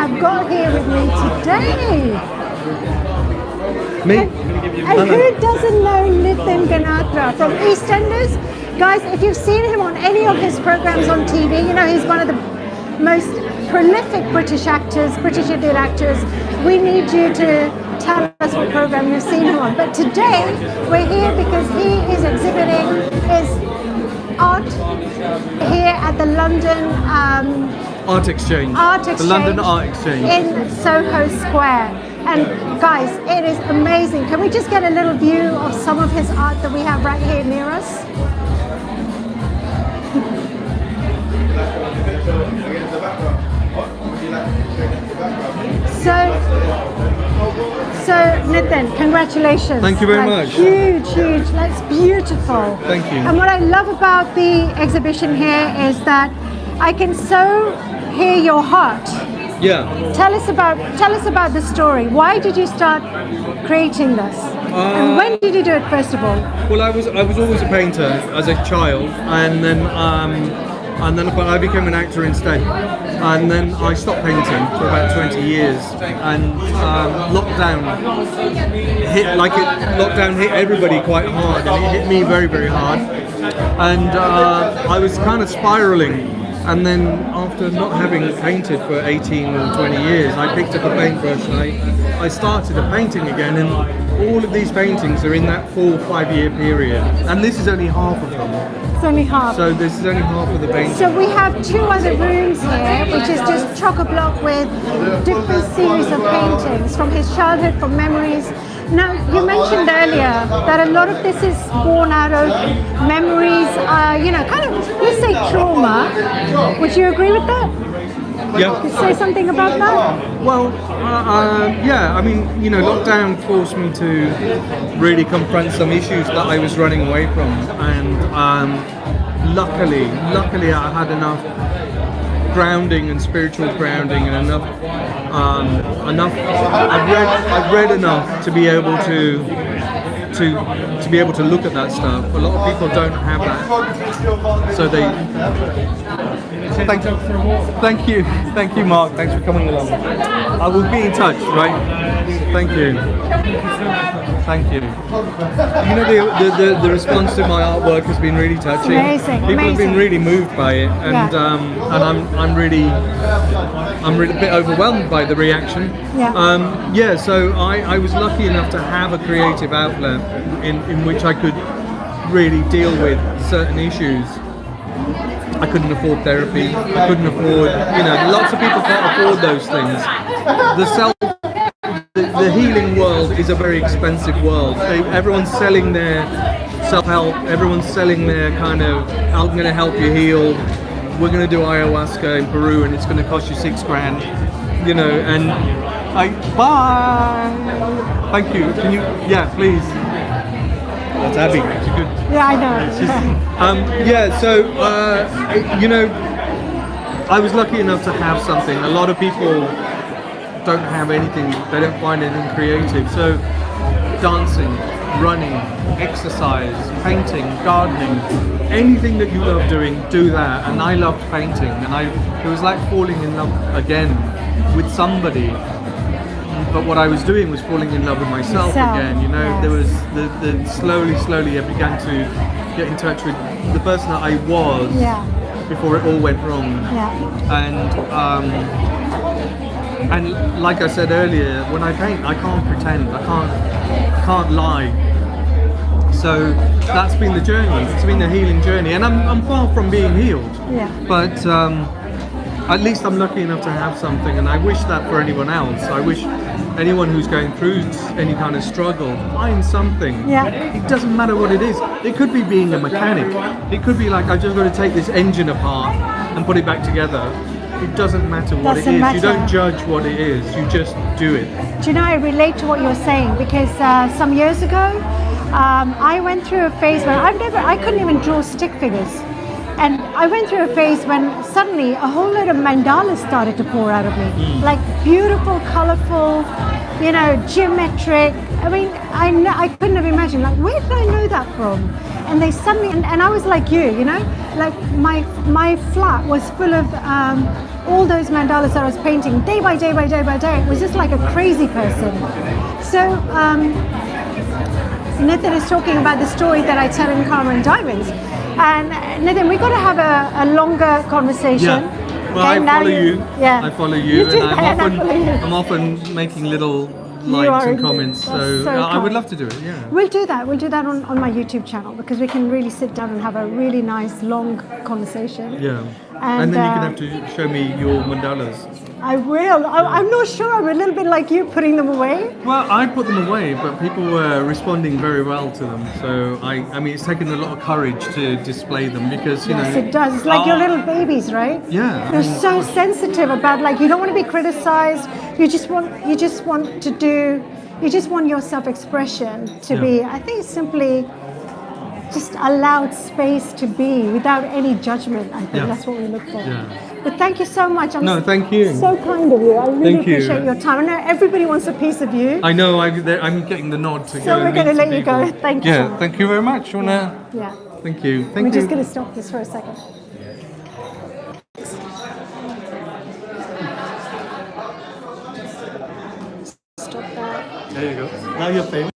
have got here with me today? Me? And who doesn't know Nitin Ganatra from EastEnders? Guys, if you've seen him on any of his programs on TV, you know he's one of the most prolific British actors, British Indian actors. We need you to tell us what program you've seen him on. But today, we're here because he is exhibiting his art here at the London Art Exchange. The London Art Exchange. In Soho Square. And guys, it is amazing. Can we just get a little view of some of his art that we have right here near us? So Nitin, congratulations. Thank you very much. Huge. That's beautiful. Thank you. And what I love about the exhibition here is that I can so hear your heart. Yeah. Tell us about the story. Why did you start creating this? And when did you do it, first of all? Well, I was always a painter as a child, and then but I became an actor instead. And then I stopped painting for about 20 years, and lockdown hit everybody quite hard, and it hit me very, very hard. And I was kind of spiraling. And then after not having painted for 18 or 20 years, I picked up a paintbrush and I started a painting again, and all of these paintings are in that 4 or 5 year period. And this is only half of them. It's only half. So this is only half of the painting. So we have 2 other rooms here, which is just chock-a-block with different series of paintings from his childhood, from memories. Now, you mentioned earlier that a lot of this is born out of memories, kind of, let's say trauma. Would you agree with that? Yeah. Could you say something about that? Well, yeah, I mean, lockdown forced me to really confront some issues that I was running away from. And luckily I had enough grounding and spiritual grounding and enough I've read enough to be able to be able to look at that stuff. A lot of people don't have that, so they thank you Mark, thanks for coming along. I will be in touch, right? Thank you. The response to my artwork has been really touching. Amazing. People have been really moved by it, and I'm really a bit overwhelmed by the reaction. So I was lucky enough to have a creative outlet in which I could really deal with certain issues. I couldn't afford therapy. I couldn't afford, lots of people can't afford those things. The healing world is a very expensive world. Everyone's selling their self-help. Everyone's selling their kind of, I'm going to help you heal. We're going to do ayahuasca in Peru, and it's going to cost you $6,000. Bye. Thank you. Can you? Yeah, please. That's Abby. She's good. Yeah, I know. I was lucky enough to have something. A lot of people don't have anything. They don't find anything creative. So dancing, running, exercise, painting, gardening, anything that you love doing, do that. And I loved painting, and it was like falling in love again with somebody. But what I was doing was falling in love with myself again. Yes. There was the slowly I began to get in touch with the person that I was before it all went wrong. And like I said earlier, when I paint, I can't pretend. I can't lie. So that's been the journey. It's been a healing journey, and I'm far from being healed. But at least I'm lucky enough to have something, and I wish that for anyone else. I wish anyone who's going through any kind of struggle, find something. It doesn't matter what it is. It could be being a mechanic. It could be like, I just got to take this engine apart and put it back together. It doesn't matter what it is. You don't judge what it is. You just do it. Do you know, I relate to what you're saying, because some years ago, I went through a phase where I couldn't even draw stick figures. And I went through a phase when suddenly a whole load of mandalas started to pour out of me. Like beautiful, colorful, geometric. I mean, I couldn't have imagined, like, where did I know that from? And they suddenly, and I was like you, like my flat was full of all those mandalas that I was painting day by day by day by day, it was just like a crazy person. So Nitin is talking about the story that I tell in Karma and Diamonds. And Nitin, we've got to have a longer conversation. Yeah. Well, I follow you. Yeah. I follow you, do, and and I'm often making little likes and comments. So I would love to do it. Yeah. We'll do that. We'll do that on my YouTube channel, because we can really sit down and have a really nice long conversation. Yeah. And then you can have to show me your mandalas. I will. I'm not sure. I'm a little bit like you, putting them away. Well, I put them away, but people were responding very well to them. So I mean, it's taken a lot of courage to display them, because Yes, it does. It's like your little babies, right? Yeah. They're so sensitive about, like, you don't want to be criticized. You just want to do. You just want your self-expression to be. I think simply just allowed space to be without any judgment. I think that's what we look for. Yeah. But thank you so much. Thank you. So kind of you. I really Thank you. appreciate your time. I know everybody wants a piece of you. I know. I'm getting the nod to go. So we're going to let you go. Thank you. Yeah. Thank you very much. Yeah. Thank you. We're just going to stop this for a second. Stop that. There you go. Now you're famous.